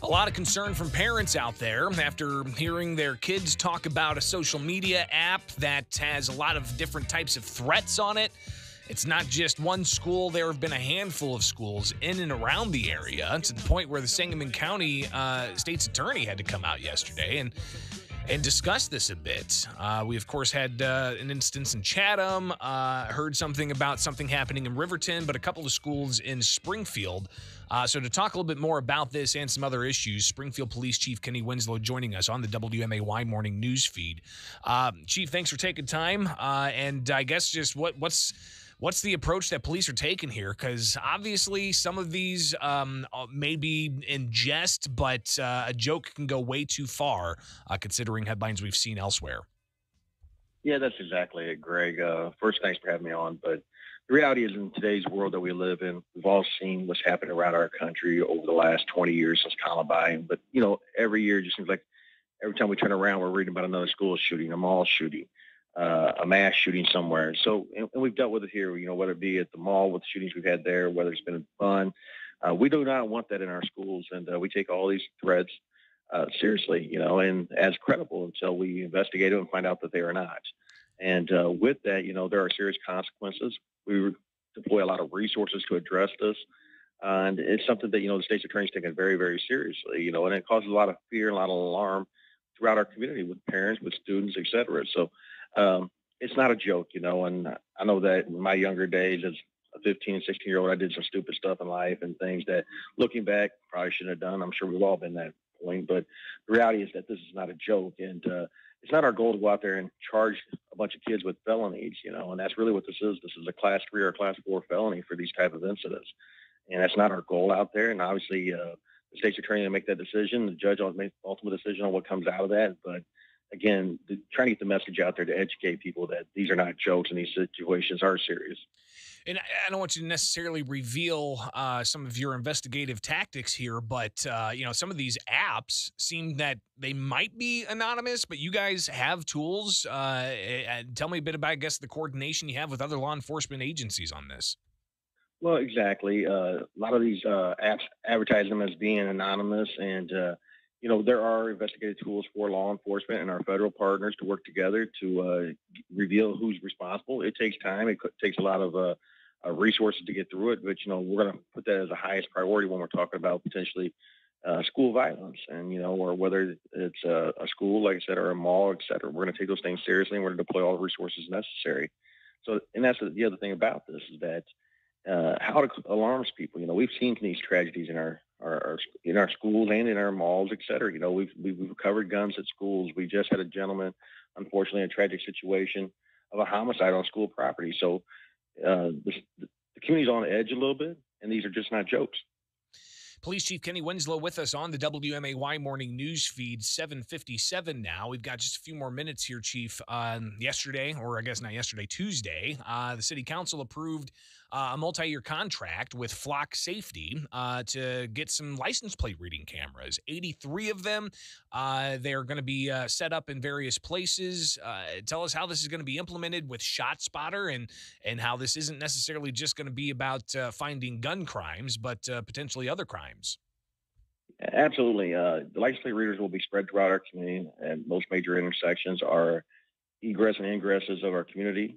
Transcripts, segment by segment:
A lot of concern from parents out there after hearing their kids talk about a social media app that has a lot of different types of threats on it. It's not just one school. There have been a handful of schools in and around the area, to the point where the Sangamon County state's attorney had to come out yesterday and discuss this a bit. We, of course, had an instance in Chatham, heard something about something happening in Riverton, but a couple of schools in Springfield. So to talk a little bit more about this and some other issues, Springfield Police Chief Kenny Winslow joining us on the WMAY morning news feed. Chief, thanks for taking time. And I guess just what's the approach that police are taking here? Because obviously some of these may be in jest, but a joke can go way too far, considering headlines we've seen elsewhere. Yeah, that's exactly it, Greg. First, thanks for having me on. But the reality is, in today's world that we live in, we've all seen what's happened around our country over the last 20 years since Columbine. But, every year it just seems like every time we turn around, we're reading about another school shooting, a mall shooting, a mass shooting somewhere. So, and we've dealt with it here, whether it be at the mall with the shootings we've had there, whether it's been fun. We do not want that in our schools. And we take all these threats seriously, and as credible until we investigate it and find out that they are not. And with that, there are serious consequences. We deploy a lot of resources to address this. And it's something that, the state's attorney's taken very, very seriously, and it causes a lot of fear, a lot of alarm throughout our community with parents, with students, et cetera. So it's not a joke, and I know that in my younger days as a 15 and 16-year-old, I did some stupid stuff in life and things that looking back probably shouldn't have done. I'm sure we've all been that point, but the reality is that this is not a joke. And it's not our goal to go out there and charge a bunch of kids with felonies, and that's really what this is. This is a class 3 or class 4 felony for these type of incidents. And that's not our goal out there. And obviously the state's attorney will make that decision. The judge will make the ultimate decision on what comes out of that. But again, trying to get the message out there to educate people that these are not jokes and these situations are serious. And I don't want you to necessarily reveal some of your investigative tactics here, but some of these apps seem that they might be anonymous, but you guys have tools. Tell me a bit about, I guess, the coordination you have with other law enforcement agencies on this. Well, exactly. A lot of these apps advertise them as being anonymous, and there are investigative tools for law enforcement and our federal partners to work together to reveal who's responsible. It takes time. It takes a lot of resources to get through it, but we're going to put that as the highest priority when we're talking about potentially school violence, and or whether it's a school, like I said, or a mall, et cetera. We're going to take those things seriously, and we're going to deploy all the resources necessary. So, and that's the other thing about this is that how it alarms people. We've seen these tragedies in our in our schools and in our malls, et cetera. We've recovered guns at schools. We just had a gentleman, unfortunately, a tragic situation of a homicide on school property. So the community's on edge a little bit, and these are just not jokes. Police Chief Kenny Winslow with us on the WMAY morning news feed, 7:57 now. We've got just a few more minutes here, Chief. Yesterday, or I guess not yesterday, Tuesday, the city council approved a multi-year contract with Flock Safety to get some license plate reading cameras. 83 of them. They're going to be set up in various places. Tell us how this is going to be implemented with ShotSpotter and how this isn't necessarily just going to be about finding gun crimes, but potentially other crimes. Absolutely. The license plate readers will be spread throughout our community, and most major intersections are egress and ingresses of our community.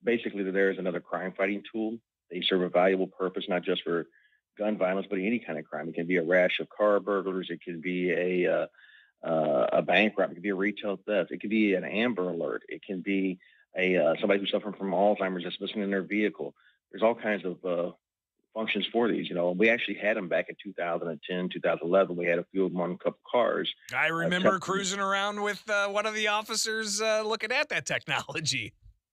Basically, there is another crime-fighting tool. They serve a valuable purpose, not just for gun violence, but any kind of crime. It can be a rash of car burglars. It can be a bank robbery. It can be a retail theft. It can be an Amber Alert. It can be somebody who's suffering from Alzheimer's that's missing in their vehicle. There's all kinds of functions for these. We actually had them back in 2010, 2011. We had a few of them on a couple cars. I remember cruising around with one of the officers looking at that technology.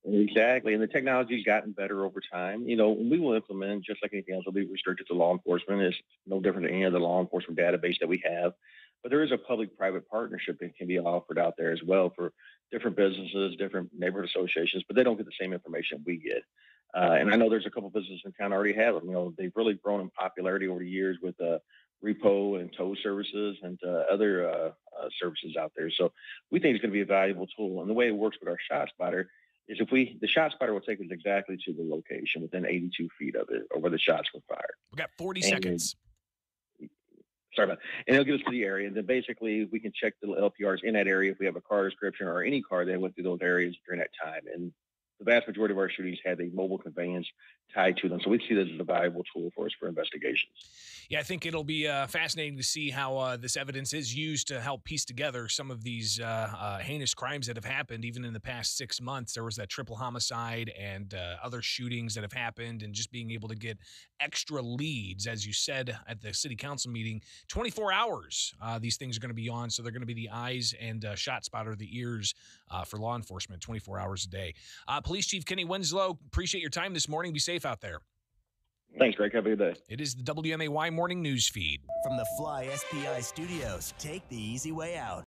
Exactly. And the technology's gotten better over time. We will implement, just like anything else, it'll be restricted to law enforcement. It's no different than any other law enforcement database that we have. But there is a public-private partnership that can be offered out there as well for different businesses, different neighborhood associations, but they don't get the same information we get. And I know there's a couple businesses in town already have them. They've really grown in popularity over the years with repo and tow services and other services out there. So we think it's going to be a valuable tool. And the way it works with our ShotSpotter is the ShotSpotter will take us exactly to the location within 82 feet of it or where the shots were fired. We got 40 seconds. Sorry about that. And it'll get us to the area. And then basically we can check the LPRs in that area if we have a car description or any car that went through those areas during that time. And the vast majority of our shootings had a mobile conveyance tied to them. So we see this as a valuable tool for us for investigations. Yeah, I think it'll be fascinating to see how this evidence is used to help piece together some of these heinous crimes that have happened even in the past 6 months. There was that triple homicide and other shootings that have happened, and just being able to get extra leads, as you said at the city council meeting, 24 hours these things are going to be on. So they're going to be the eyes and shot spotter, the ears for law enforcement 24 hours a day. Police Chief Kenny Winslow, appreciate your time this morning. Be safe out there. Thanks, Greg. Have a good day. It is the WMAY morning news feed. From the Fly SPI studios, take the easy way out.